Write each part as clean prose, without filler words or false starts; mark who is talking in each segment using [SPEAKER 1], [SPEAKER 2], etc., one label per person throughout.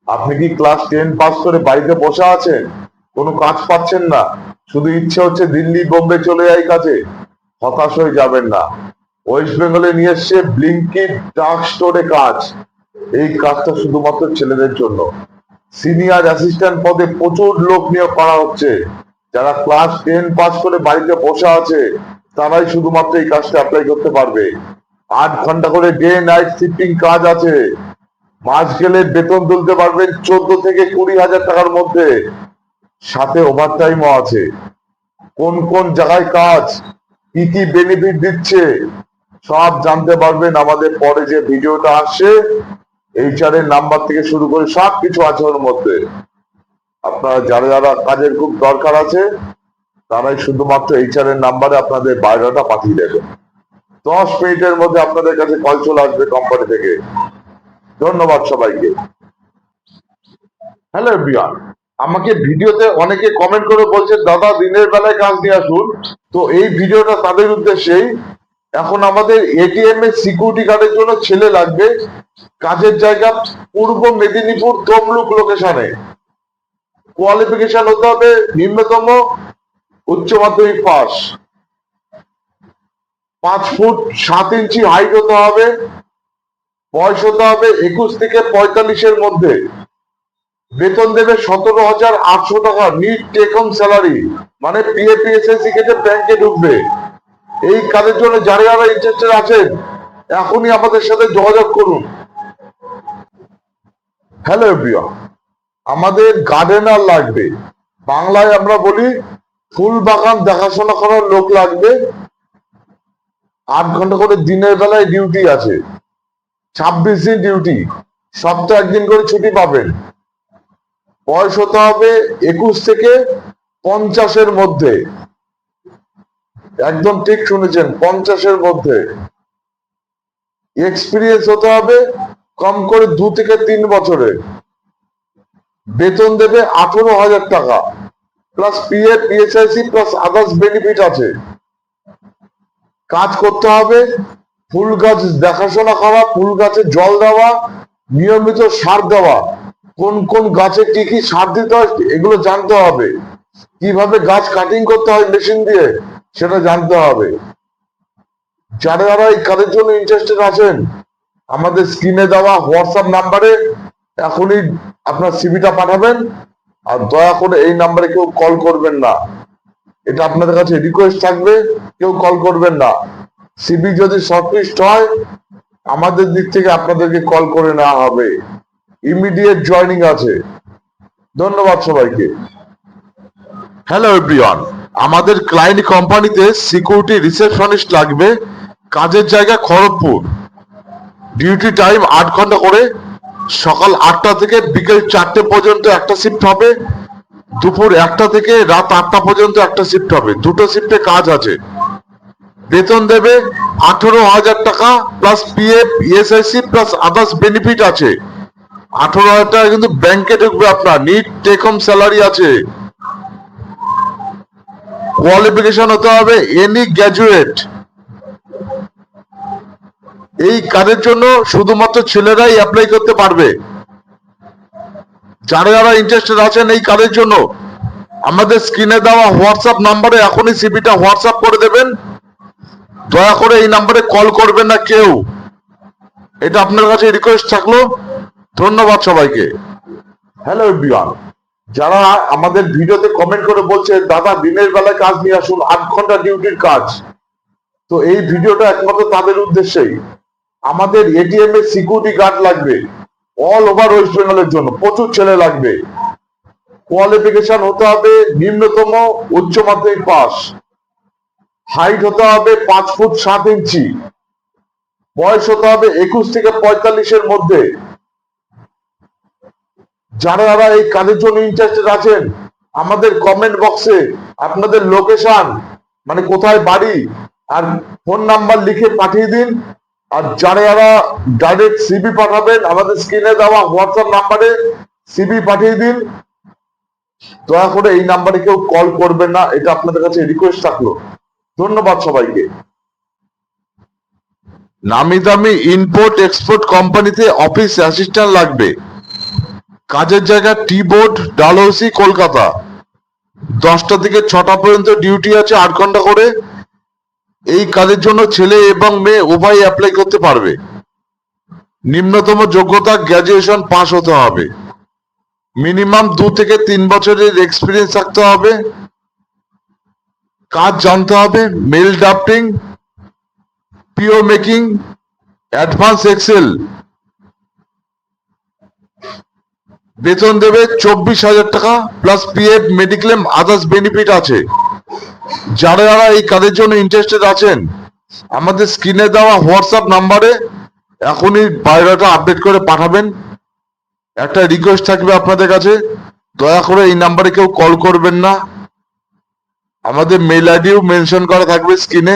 [SPEAKER 1] আপনি কি class 10 pass করে বাড়িতে বসে আছেন, কোনো কাজ পাচ্ছেন না, শুধু ইচ্ছে হচ্ছে দিল্লি বোম্বে চলে যাই কাজে? হতাশ হয়ে যাবেন না। ওয়েস্ট বেঙ্গলে নিয়ে এসছে ব্লিঙ্কিট ডার্ক স্টোরে কাজ। এই কাজটা শুধুমাত্র ছেলেদের জন্য। সিনিয়র অ্যাসিস্ট্যান্ট পদে প্রচুর লোক নিয়োগ করা হচ্ছে। যারা ক্লাস 10 পাস করে বাড়িতে বসে আছে তারাই শুধুমাত্র এই কাজটা অ্যাপ্লাই করতে পারবে। 8 ঘন্টা করে ডে নাইট শিফটিং কাজ আছে। মাস গেলে বেতন তুলতে পারবেন 14 থেকে 20 হাজার টাকার মধ্যে, সাথে ওভারটাইমও আছে। কোন কোন জায়গায় কাজ, কি কি বেনিফিট দিচ্ছে, সব জানতে পারবেন আমাদের পরে যে ভিডিওটা আসছে। এইচআর এর নাম্বার থেকে শুরু করে সবকিছু আছে ওর মধ্যে। আপনারা যারা যারা কাজের খুব দরকার আছে তারাই শুধুমাত্র এইচআর এর নাম্বারে আপনাদের বায়োডাটা পাঠিয়ে দেবেন। 10 মিনিটের মধ্যে আপনাদের কাছে কল চলে আসবে কোম্পানি থেকে। ধন্যবাদ সবাইকে। হ্যালো এভরিওয়ান, আমাকে ভিডিওতে অনেকে কমেন্ট করে বলছে দাদা দিনের বেলায় কাজ নিয়ে আসুন। তো এই ভিডিওটা তাদের উদ্দেশ্যেই। এখন আমাদের এটিএম এর সিকিউরিটি গার্ডের জন্য ছেলে লাগবে। কাজের জায়গা পূর্ব মেদিনীপুর তমলুক লোকেশনে। কোয়ালিফিকেশন হতে হবে নিম্নতম উচ্চ মাধ্যমিক পাস, 5 ফুট 7 ইঞ্চি হাইট হতে হবে, বয়স হতে হবে 21 থেকে 45-এর মধ্যে। বেতন দেবে 17,800 টাকা নিট টেক হোম স্যালারি, মানে পিএফপিএসএসসি কেটে ব্যাংকে ঢুকবে। এই কাজের জন্য যারা যারা ইন্টারেস্টেড আছেন এখনই আমাদের সাথে যোগাযোগ করুন। হ্যালো এভরিওয়ান, আমাদের গার্ডেনার লাগবে। বাংলায় আমরা বলি ফুল বাগান দেখাশোনা করার লোক লাগবে। 8 ঘন্টা করে দিনের বেলায় ডিউটি আছে, 26 দিন ডিউটি, সপ্তাহে 1 দিন করে ছুটি পাবেন। বয়স হতে হবে 21 থেকে 50-এর মধ্যে। একদম ঠিক শুনেছেন, 50-এর মধ্যে। এক্সপিরিয়েন্স হতে হবে কম করে 2 থেকে 3 বছরের। বেতন দেবে 18,000 টাকা plus PF PSIC plus others benefit আছে। কাজ করতে হবে ফুল গাছ দেখাশোনা করা, ফুল গাছে জল দেওয়া, নিয়মিত সার দেওয়া, কোন কোন গাছে কি কি সার দিতে হয় এগুলো জানতে হবে, কিভাবে গাছ কাটিং করতে হয় মেশিন দিয়ে সেটা জানতে হবে। যারা যারা এই কাজের জন্য ইন্টারেস্টেড আছেন আমাদের স্ক্রিনে দেওয়া হোয়াটসঅ্যাপ নাম্বারে এখনই আপনার সিভিটা পাঠাবেন। আর দয়া করে এই নাম্বারে কেউ কল করবেন না, এটা আপনাদের কাছে রিকোয়েস্ট থাকবে, কেউ কল করবেন না। সিবি যদি শর্টলিস্ট হয় আমাদের দিক থেকে আপনাদেরকে কল করে নেওয়া হবে। ইমিডিয়েট জয়নিং আছে। ধন্যবাদ সবাইকে। হ্যালো এভরিওয়ান, আমাদের ক্লায়েন্ট কোম্পানিতে সিকিউরিটি রিসেপশনিস্ট লাগবে। কাজের জায়গা খড়গপুর। ডিউটি টাইম 8 ঘন্টা করে, সকাল 8টা থেকে বিকেল 4টে পর্যন্ত একটা শিফট হবে, দুপুর 1টা থেকে রাত 8টা পর্যন্ত একটা শিফট হবে। দুটো শিফটে কাজ আছে। বেতন দেবে 18,000 টাকা plus PF ESIC plus others benefit আছে। 18,000 টাকা কিন্তু ব্যাংকে ঢুকবে আপনার, নিট টেক হোম স্যালারি আছে। কোয়ালিফিকেশন হতে হবে এনি গ্র্যাজুয়েট। এই কাজের জন্য শুধুমাত্র ছেলেরাই অ্যাপ্লাই করতে পারবে। যারা যারা ইন্টারেস্টেড আছেন এই কাজের জন্য আমাদের স্ক্রিনে দেওয়া হোয়াটসঅ্যাপ নাম্বারে এখনই সিভিটা হোয়াটসঅ্যাপ করে দেবেন। দয়া করে এই নাম্বারে কল করবেন না কেউ, এটা আপনার কাছে রিকোয়েস্ট থাকলো। ধন্যবাদ সবাইকে। হ্যালো এভরিওয়ান, যারা আমাদের ভিডিওতে কমেন্ট করে বলছে দাদা দিনের বেলায় কাজ নিয়ে আসুন, 8 ঘন্টা ডিউটির কাজ, তো এই ভিডিওটা একমাত্র তাদের উদ্দেশ্যেই। আমাদের এটিএম এর সিকিউরিটি গার্ড লাগবে অল ওভার ওয়েস্ট বেঙ্গলের জন্য, প্রচুর ছেলে লাগবে। কোয়ালিফিকেশন হতে হবে নিম্নতম উচ্চ মাধ্যমিক পাস, হাইট হতে হবে 5 ফুট 7 ইঞ্চি, বয়স হতে হবে 21 থেকে 45-এর মধ্যে। যারা যারা এই কাজের জন্য ইন্টারেস্টেড আছেন আমাদের কমেন্ট বক্সে আপনাদের লোকেশন মানে কোথায় বাড়ি আর ফোন নাম্বার লিখে পাঠিয়ে দিন। আর যারা যারা ডাইরেক্ট সিবি পাঠাবেন আমাদের স্ক্রিনে দেওয়া হোয়াটসঅ্যাপ নাম্বারে সিবি পাঠিয়ে দিন। দয়া করে এই নাম্বারে কেউ কল করবেন না, এটা আপনাদের কাছে রিকোয়েস্ট থাকলো। ধন্যবাদ সবাইকে। নামি দামি ইম্পোর্ট এক্সপোর্ট কোম্পানিতে অফিস অ্যাসিস্ট্যান্ট লাগবে। কাজের জায়গা টি বোর্ড, ডালহৌসি, কলকাতা। 10টা থেকে 6টা পর্যন্ত ডিউটি আছে, 8 ঘন্টা করে। এই কাজের জন্য ছেলে এবং মেয়ে উভয় অ্যাপ্লাই করতে পারবে। নিম্নতম যোগ্যতা গ্র্যাজুয়েশন পাস হতে হবে। মিনিমাম 2 থেকে 3 বছরের এক্সপিরিয়েন্স থাকতে হবে। কাজ জানতে হবে মেল ড্রাফটিং, পিও মেকিং, অ্যাডভান্স এক্সেল। বেতন দেবে 24,000 টাকা plus PF, mediclaim, others benefit আছে। যারা যারা এই কাজের জন্য ইন্টারেস্টেড আছেন আমাদের স্ক্রিনে দেওয়া হোয়াটসঅ্যাপ নাম্বারে এখনই বায়োডাটা আপডেট করে পাঠাবেন। একটা রিকোয়েস্ট থাকবে আপনাদের কাছে, দয়া করে এই নাম্বারে কেউ কল করবেন না। আমাদের মেল আইডিও মেনশন করা থাকবে স্ক্রিনে।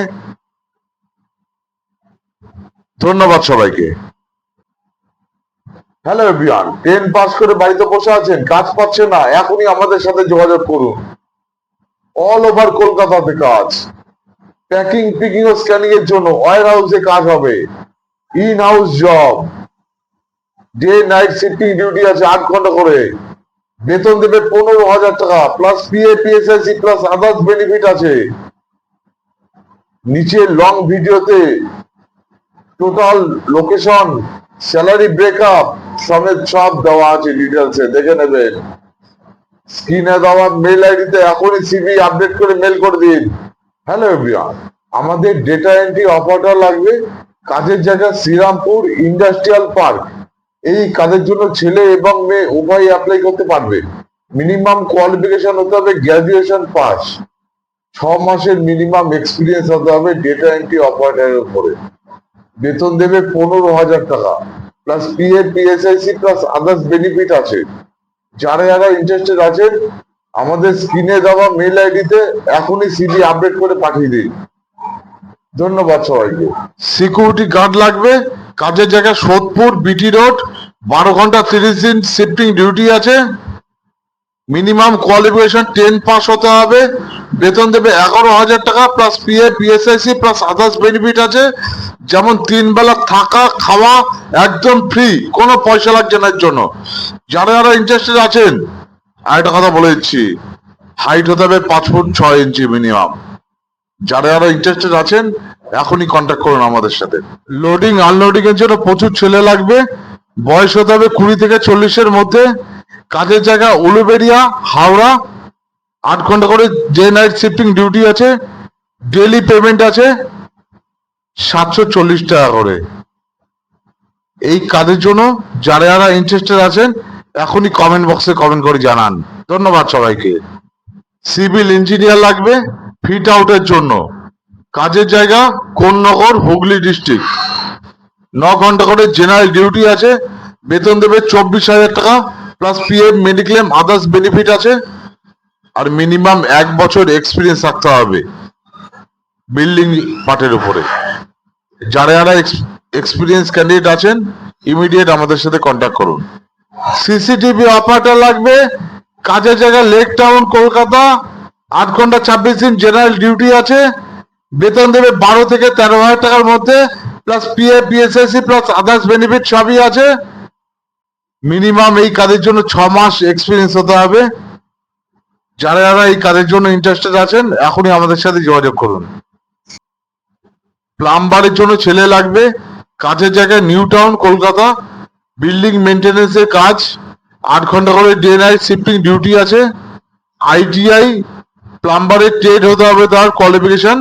[SPEAKER 1] ধন্যবাদ সবাইকে। হ্যালো এভরিওয়ান, 10 পাস করে বাড়িতে বসে আছেন, কাজ পাচ্ছেন না, এখনই আমাদের সাথে যোগাযোগ করুন। অল ওভার কলকাতাতে কাজ। প্যাকিং, পিকিং ও স্ক্যানিং এর জন্য ওয়্যার হাউসে কাজ হবে। In house job. Day night shifting duty আছে, 8 ঘন্টা করে। বেতন দেবে 15,000 টাকা plus PA, PSIC plus others benefit আছে। নিচে লং ভিডিওতে টোটাল লোকেশন, স্যালারি ব্রেকআপ সমেত সব দেওয়া আছে, ডিটেলসে দেখে নেবেন। স্ক্রিনে দেওয়া মেল আইডিতে এখনই সিভি আপডেট করে মেল করে দিন। হ্যালো এভরিওয়ান, আমাদের ডেটা এন্ট্রি অপারেটর লাগবে। কাজের জায়গা শ্রীরামপুর ইন্ডাস্ট্রিয়াল পার্ক। এই কাজের জন্য ছেলে এবং মেয়ে উভয় অ্যাপ্লাই করতে পারবে। মিনিমাম কোয়ালিফিকেশন হতে হবে গ্র্যাজুয়েশন পাস। 6 মাসের মিনিমাম এক্সপিরিয়েন্স হতে হবে ডেটা এন্ট্রি অপারেটরের উপরে। বেতন দেবে 15,000 টাকা plus PF, PSIC plus others benefit আছে। যারা যারা ইন্টারেস্টেড আছেন আমাদের স্ক্রিনে দেওয়া মেল আইডিতে এখনই সিভি আপডেট করে পাঠিয়ে দিন। ধন্যবাদ সবাইকে। সিকিউরিটি গার্ড লাগবে। কাজের জায়গা সোদপুর বিটি রোড। 12 ঘন্টা 30 দিন শিফটিং ডিউটি আছে। মিনিমাম কোয়ালিফিকেশন 10 পাস হতে হবে। বেতন দেবে 11,000 টাকা plus PF, PSIC plus others benefit আছে, যেমন 3 বেলা থাকা খাওয়া একদম ফ্রি, কোনো পয়সা লাগছে না এর জন্য। যারা যারা ইন্টারেস্টেড আছেন আরেকটা কথা বলে দিচ্ছি, হাইট হতে হবে 5 ফুট 6 ইঞ্চি মিনিমাম। যারা যারা ইন্টারেস্টেড আছেন এখনই কন্ট্যাক্ট করুন আমাদের সাথে। লোডিং আনলোডিং এর জন্য প্রচুর ছেলে লাগবে। বয়স হতে হবে 20 থেকে 40-এর মধ্যে। কাজের জায়গা উলুবেড়িয়া, হাওড়া। 8 ঘন্টা করে ডে নাইট শিফটিং ডিউটি আছে। ডেইলি পেমেন্ট আছে 740 টাকা করে। এই কাজের জন্য যারা যারা ইন্টারেস্টেড আছেন এখনই কমেন্ট বক্সে কমেন্ট করে জানান। ধন্যবাদ সবাইকে। সিভিল ইঞ্জিনিয়ার লাগবে ফিট আউটের জন্য। কাজের জায়গা কোন্নগর, হুগলি ডিস্ট্রিক্ট। 9 ঘন্টা করে জেনারেল ডিউটি আছে। বেতন দেবে 24,000 টাকা plus PF, mediclaim, others benefit আছে। আর মিনিমাম 1 বছর এক্সপিরিয়েন্স থাকতে হবে বিল্ডিং পার্টের উপরে। যারা যারা এক্সপিরিয়েন্স ক্যান্ডিডেট আছেন ইমিডিয়েট আমাদের সাথে কন্ট্যাক্ট করুন। সিসিটিভি অপারেটর লাগবে। কাজের জায়গা লেক টাউন, কলকাতা। 8 ঘন্টা 26 দিন জেনারেল ডিউটি আছে। বেতন দেবে 12 থেকে 13,000 টাকার মধ্যে plus PF, PSIC plus others benefit সবই আছে। মিনিমাম এই কাজের জন্য 6 মাস এক্সপিরিয়েন্স হতে হবে। যারা যারা এই কাজের জন্য ইন্টারেস্টেড আছেন এখনই আমাদের সাথে যোগাযোগ করুন। প্লাম্বারের জন্য ছেলে লাগবে। কাজের জায়গায় নিউ টাউন, কলকাতা। বিল্ডিং মেনটেন্যান্সের কাজ। 8 ঘন্টা করে ডে নাইট শিফটিং ডিউটি আছে। আইটিআই প্লাম্বারের ট্রেড হতে হবে তার কোয়ালিফিকেশন।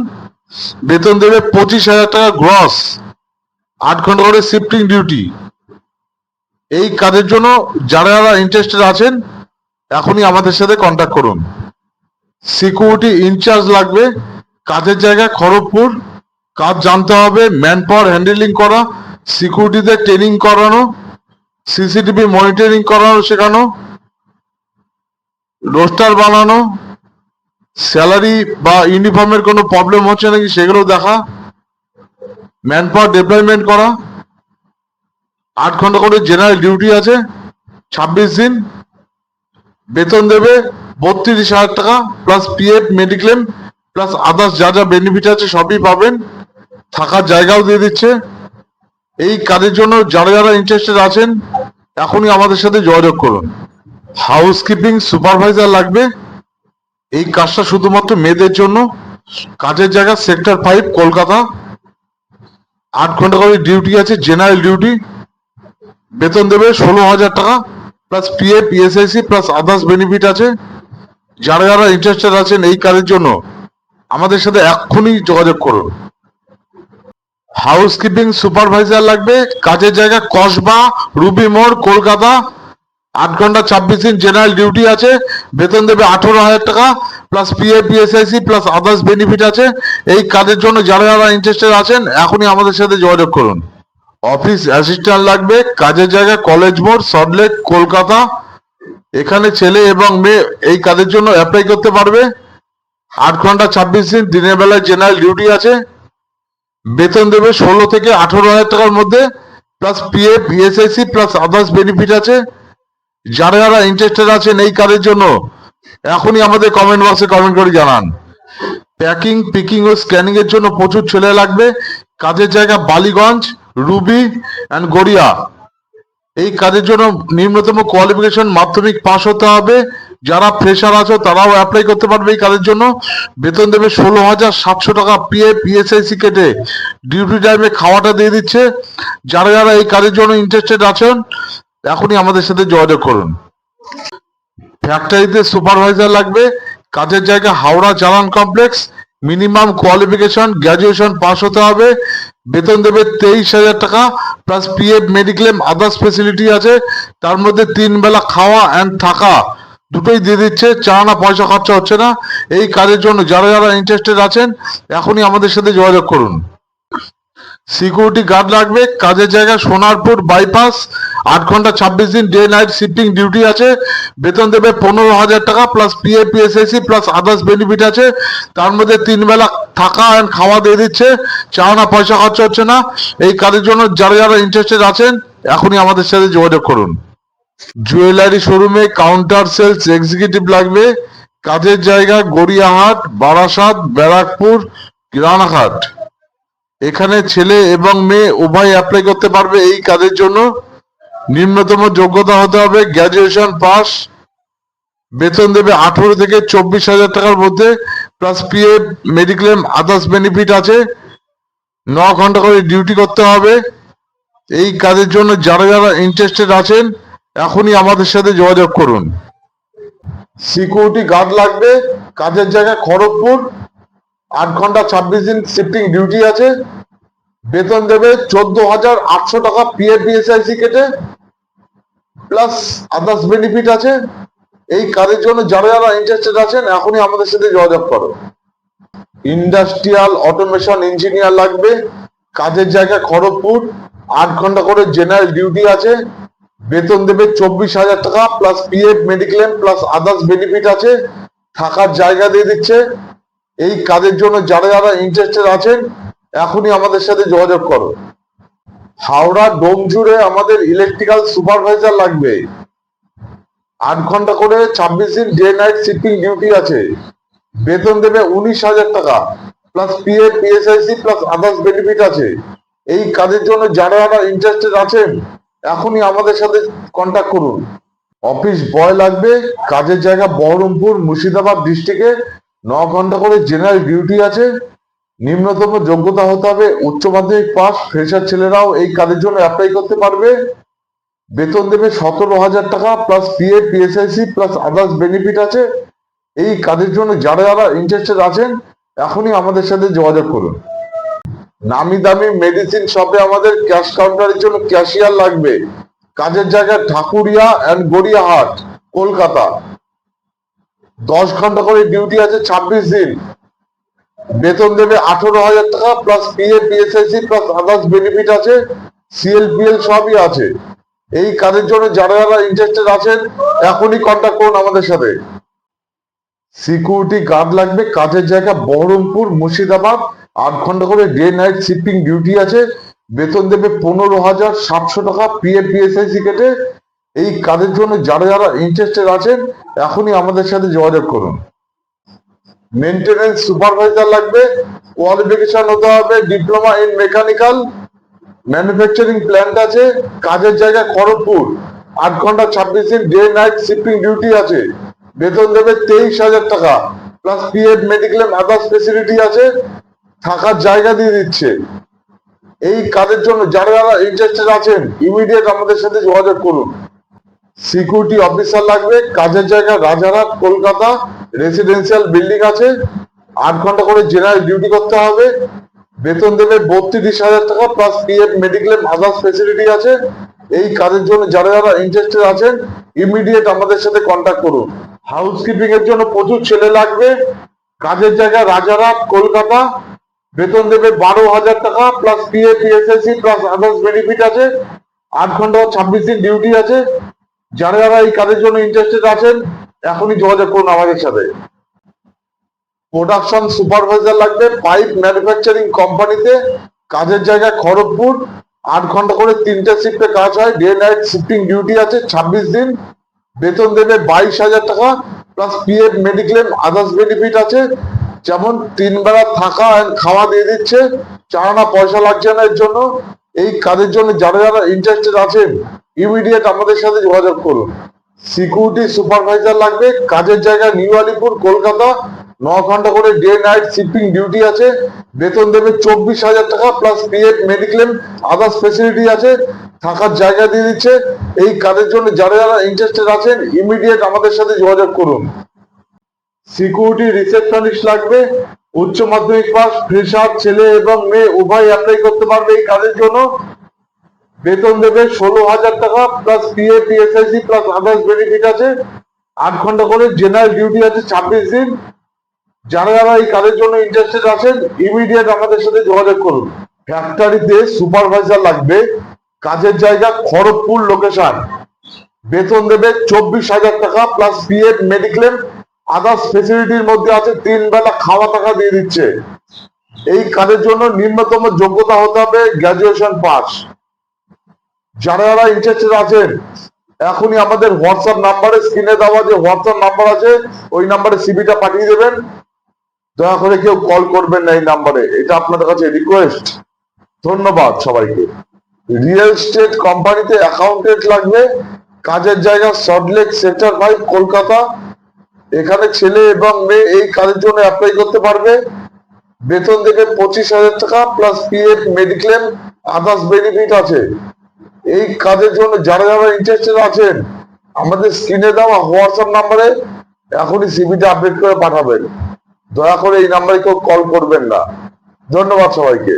[SPEAKER 1] বেতন দেবে 25,000 টাকা গ্রস। 8 ঘন্টা করে শিফটিং ডিউটি। এই কাজের জন্য যারা যারা ইন্টারেস্টেড আছেন এখনই আমাদের সাথে কন্ট্যাক্ট করুন। সিকিউরিটি ইনচার্জ লাগবে। কাজের জায়গা খড়গপুর। কাজ জানতে হবে ম্যান পাওয়ার হ্যান্ডেলিং করা, সিকিউরিটিতে ট্রেনিং করানো, সিসিটিভি মনিটরিং করানো শেখানো, রোস্টার বানানো, স্যালারি বা ইউনিফর্মের কোনো প্রবলেম হচ্ছে নাকি সেগুলো দেখা, ম্যান পাওয়ার ডেপ্লয়মেন্ট করা। 8 ঘন্টা করে জেনারেল ডিউটি আছে, 26 দিন। বেতন দেবে 32,000 টাকা plus PF, mediclaim plus others যা যা বেনিফিট আছে সবই পাবেন। থাকার জায়গাও দিয়ে দিচ্ছে। এই কাজের জন্য যারা যারা ইন্টারেস্টেড আছেন এখনই আমাদের সাথে যোগাযোগ করুন। হাউসকিপিং সুপারভাইজার লাগবে, এই কাজটা শুধুমাত্র মেয়েদের জন্য। কাজের জায়গা সেক্টর 5 কলকাতা। 8 ঘন্টা করে ডিউটি আছে, জেনারেল ডিউটি। বেতন দেবে 16,000 টাকা plus PF PSIC plus others benefit আছে। যারা যারা ইন্টারেস্টেড আছেন এই কাজের জন্য আমাদের সাথে এক্ষুনি যোগাযোগ করুন। হাউসকিপিং সুপারভাইজার লাগবে, কাজের জায়গা কসবা রুবি মোড় কলকাতা। 8 ঘন্টা 26 দিন জেনারেল ডিউটি আছে। বেতন দেবে 18,000 টাকা plus PF PSIC plus others benefit আছে। এই কাজের জন্য যারা যারা ইন্টারেস্টেড আছেন এখনই আমাদের সাথে যোগাযোগ করুন। অফিস অ্যাসিস্ট্যান্ট লাগবে, কাজের জায়গা কলেজ মোড় সল্টলেক কলকাতা। এখানে ছেলে এবং মেয়ে এই কাজের জন্য অ্যাপ্লাই করতে পারবে। 8 ঘন্টা 26 দিন দিনের বেলায় জেনারেল ডিউটি আছে। বেতন দেবে 16 থেকে 18,000 টাকার মধ্যে plus PF PSIC plus others benefit আছে। যারা যারা ইন্টারেস্টেড আছেন এই কাজের জন্য এখনই আমাদের কমেন্ট বক্সে কমেন্ট করে জানান। প্যাকিং পিকিং ও স্ক্যানিং এর জন্য প্রচুর ছেলে লাগবে। কাজের জায়গা বালিগঞ্জ রুবি অ্যান্ড গড়িয়া। এই কাজের জন্য নিম্নতম কোয়ালিফিকেশন মাধ্যমিক পাস হতে হবে। যারা ফ্রেশার আছো তারাও অ্যাপ্লাই করতে পারবে এই কাজের জন্য। বেতন দেবে 16,700 টাকা পিএফ পিএসআইসি কেটে। ডিউটি টাইমে খাওয়াটা দিয়ে দিচ্ছে। যারা যারা এই কাজের জন্য ইন্টারেস্টেড আছেন এখনই আমাদের সাথে যোগাযোগ করুন। ফ্যাক্টরিতে সুপারভাইজার লাগবে, কাজের জায়গা হাওড়া চালান complex. Minimum qualification graduation pass হতে হবে। বেতন দেবে 23,000 টাকা plus PF mediclaim others facility আছে। তার মধ্যে 3 বেলা খাওয়া অ্যান্ড থাকা দুটোই দিয়ে দিচ্ছে। চালানা পয়সা খরচা হচ্ছে না। এই কাজের জন্য যারা যারা ইন্টারেস্টেড আছেন এখনই আমাদের সাথে যোগাযোগ করুন। সিকিউরিটি গার্ড লাগবে, কাজের জায়গা সোনারপুর বাইপাস। 8 ঘন্টা 26 দিন ডে নাইট শিফটিং ডিউটি আছে। বেতন দেবে 15,000 টাকা plus PF PSIC plus others benefit আছে। তার মধ্যে 3 বেলা থাকা অ্যান্ড খাওয়া দিয়ে দিচ্ছে। চাওনা পয়সা খরচা হচ্ছে না। এই কাজের জন্য যারা যারা ইন্টারেস্টেড আছেন এখনই আমাদের সাথে যোগাযোগ করুন। জুয়েলারি শোরুমে কাউন্টার সেলস এক্সিকিউটিভ লাগবে, কাজের জায়গা গড়িয়াহাট বারাসাত ব্যারাকপুর রানাঘাট। এখানে ছেলে এবং মেয়ে উভয় অ্যাপ্লাই করতে পারবে এই কাজের জন্য। নিম্নতম যোগ্যতা হতে হবে গ্র্যাজুয়েশন পাস। বেতন দেবে 18 থেকে 24,000 টাকার মধ্যে plus PF mediclaim others benefit আছে। 9 ঘন্টা করে ডিউটি করতে হবে। এই কাজের জন্য যারা যারা ইন্টারেস্টেড আছেন এখনই আমাদের সাথে যোগাযোগ করুন। সিকিউরিটি গার্ড লাগবে, কাজের জায়গা খড়গপুর। 8 ঘন্টা 26 দিন শিফটিং ডিউটি আছে। বেতন দেবে 14,800 টাকা পিএফ পিএসআইসি কেটে প্লাস আদার্স বেনিফিট আছে। এই কাজের জন্য যারা যারা ইন্টারেস্টেড আছেন এখনই আমাদের সাথে যোগাযোগ করো। ইন্ডাস্ট্রিয়াল অটোমেশন ইঞ্জিনিয়ার লাগবে, কাজের জায়গা খড়গপুর। 8 ঘন্টা করে জেনারেল ডিউটি আছে। বেতন দেবে 24,000 টাকা plus PF mediclaim plus others benefit আছে। থাকার জায়গা দিয়ে দিচ্ছে। এই কাজের জন্য যারা যারা ইন্টারেস্টেড আছেন এখনই আমাদের সাথে যোগাযোগ করো। হাওড়া ডোমজুড়ে আমাদের ইলেকট্রিক্যাল সুপারভাইজার লাগবে। 8 ঘন্টা করে 26 দিন ডে নাইট শিফটিং ডিউটি আছে। বেতন দেবে 19,000 টাকা plus PF PSIC plus others benefit আছে। এই কাজের জন্য যারা যারা ইন্টারেস্টেড আছেন এখনই আমাদের সাথে কন্ট্যাক্ট করুন। অফিস বয় লাগবে, কাজের জায়গা বহরমপুর মুর্শিদাবাদ ডিস্ট্রিক্টে। 9 ঘন্টা করে জেনারেল ডিউটি আছে। নিম্নতম যোগ্যতা হতে হবে উচ্চ মাধ্যমিক পাস। ফ্রেশার ছেলেরাও এই কাজের জন্য অ্যাপ্লাই করতে পারবে। বেতন দেবে 17,000 টাকা plus PF PSIC plus others benefit আছে। এই কাজের জন্য যারা যারা ইন্টারেস্টেড আছেন এখনই আমাদের সাথে যোগাযোগ করুন। নামি দামি মেডিসিন শপে আমাদের ক্যাশ কাউন্টারের জন্য ক্যাশিয়ার লাগবে, কাজের জায়গা ঠাকুরিয়া অ্যান্ড গড়িয়াহাট কলকাতা। 10 ঘন্টা করে ডিউটি আছে 26 দিন। বেতন দেবে 18,000 টাকা plus PF PSIC plus others benefit আছে। সিএলপিএল সবই আছে। এই কাজের জন্য যারা যারা ইন্টারেস্টেড আছেন এখনই কন্ট্যাক্ট করুন আমাদের সাথে। সিকিউরিটি গার্ড লাগবে, কাজের জায়গা বহরমপুর মুর্শিদাবাদ। 8 ঘন্টা করে ডে নাইট শিফটিং ডিউটি আছে। বেতন দেবে 15,700 টাকা পিএফ পিএসআইসি কেটে। এই কাজের জন্য যারা যারা ইন্টারেস্টেড আছেন এখনই আমাদের সাথে যোগাযোগ করুন। মেনটেনেন্স সুপারভাইজার লাগবে, কোয়ালিফিকেশন হতে হবে diploma in mechanical. Manufacturing plant আছে, কাজের জায়গা খড়গপুর। 8 ঘন্টা 26 দিন ডে নাইট শিফটিং ডিউটি আছে, বেতন দেবে 23,000 টাকা plus PF mediclaim others facility আছে, থাকার জায়গা দিয়ে দিচ্ছে। এই কাজের জন্য যারা যারা ইন্টারেস্টেড আছেন ইমিডিয়েট আমাদের সাথে যোগাযোগ করুন। সিকিউরিটি অফিসার লাগবে, কাজের জায়গা রাজারহাট কলকাতা, রেসিডেন্সিয়াল বিল্ডিং আছে, 8 ঘন্টা করে জেনারেল ডিউটি করতে হবে, বেতন দেবে 32,000 টাকা plus PF mediclaim others facility আছে। এই কাজের জন্য যারা যারা ইন্টারেস্টেড আছেন ইমিডিয়েট আমাদের সাথে কন্ট্যাক্ট করুন। হাউসকিপিং এর জন্য প্রচুর ছেলে লাগবে, কাজের জায়গা রাজারহাট কলকাতা, বেতন দেবে 12,000 টাকা plus PF PSIC plus others benefit আছে, 8 ঘন্টা 26 দিন ডিউটি আছে। যারা যারা এই কাজের জন্য ইন্টারেস্টেড আছেন এখনই যোগাযোগ করুন আমাদের সাথে। প্রোডাকশন সুপারভাইজার লাগবে পাইপ ম্যানুফ্যাকচারিং কোম্পানিতে, কাজের জায়গা খড়গপুর, 8 ঘন্টা করে 3টে শিফটে কাজ হয়, ডে নাইট শিফটিং ডিউটি আছে, 26 দিন, বেতন দেবে 22,000 টাকা plus PF mediclaim others benefit আছে, যেমন 3 বেলা থাকা আর খাওয়া দিয়ে দিচ্ছে, 4 আনা পয়সা লাগছে না এর জন্য। এই কাজের জন্য যারা যারা ইন্টারেস্টেড আছেন ইমিডিয়েট আমাদের সাথে যোগাযোগ করুন। সিকিউরিটি সুপারভাইজার লাগবে, কাজের জায়গা নিউ আলিপুর কলকাতা, 9 ঘন্টা করে ডে নাইট শিফটিং ডিউটি আছে, বেতন দেবে 24,000 টাকা plus PF mediclaim others facility আছে, থাকার জায়গা দিয়ে দিচ্ছে। এই কাজের জন্য যারা যারা ইন্টারেস্টেড আছেন ইমিডিয়েট আমাদের সাথে যোগাযোগ করুন। সিকিউরিটি রিসেপশনিস্ট লাগবে, উচ্চ মাধ্যমিক পাস, ফ্রেশার, ছেলে এবং মেয়ে উভয় অ্যাপ্লাই করতে পারবে এই কাজের জন্য, বেতন দেবে 16,000 টাকা plus PF PSIC plus others benefit আছে, 8 ঘন্টা করে জেনারেল ডিউটি আছে, 26 দিন। যারা যারা এই কাজের জন্য ইন্টারেস্টেড আছেন ইমিডিয়েট আমাদের সাথে যোগাযোগ করুন। ফ্যাক্টরিতে সুপারভাইজার লাগবে, কাজের জায়গা খড়গপুর লোকেশন, বেতন দেবে 24,000 টাকা প্লাস পিএফ মেডিক্লেম আদার্স ফেসিলিটির মধ্যে আছে, 3 বেলা খাওয়া টাকা দিয়ে দিচ্ছে। এই কাজের জন্য নিম্নতম যোগ্যতা হতে হবে গ্রাজুয়েশন পাস। যারা যারা ইন্টারেস্টেড আছেন এখনই আমাদের হোয়াটসঅ্যাপ নাম্বারে, স্ক্রিনে দেওয়া যে হোয়াটসঅ্যাপ নাম্বার আছে ওই নাম্বারে সিভিটা পাঠিয়ে দেবেন। দয়া করে কেউ কল করবেন না এই নাম্বারে, এটা আপনাদের কাছে রিকোয়েস্ট। ধন্যবাদ সবাইকে। রিয়েল এস্টেট কোম্পানিতে অ্যাকাউন্টেন্ট লাগবে, কাজের জায়গা সল্টলেক সেক্টর 5 কলকাতা, এখানে ছেলে এবং মেয়ে এই কাজের জন্য অ্যাপ্লাই করতে পারবে, বেতন দেবে 25,000 টাকা plus PF mediclaim others benefit আছে। এই কাজের জন্য যারা যারা ইন্টারেস্টেড আছেন আমাদের স্ক্রিনে দেওয়া হোয়াটসঅ্যাপ নাম্বারে এখনই সিভিটা আপডেট করে পাঠাবেন। দয়া করে এই নাম্বারে কেউ কল করবেন না। ধন্যবাদ সবাইকে।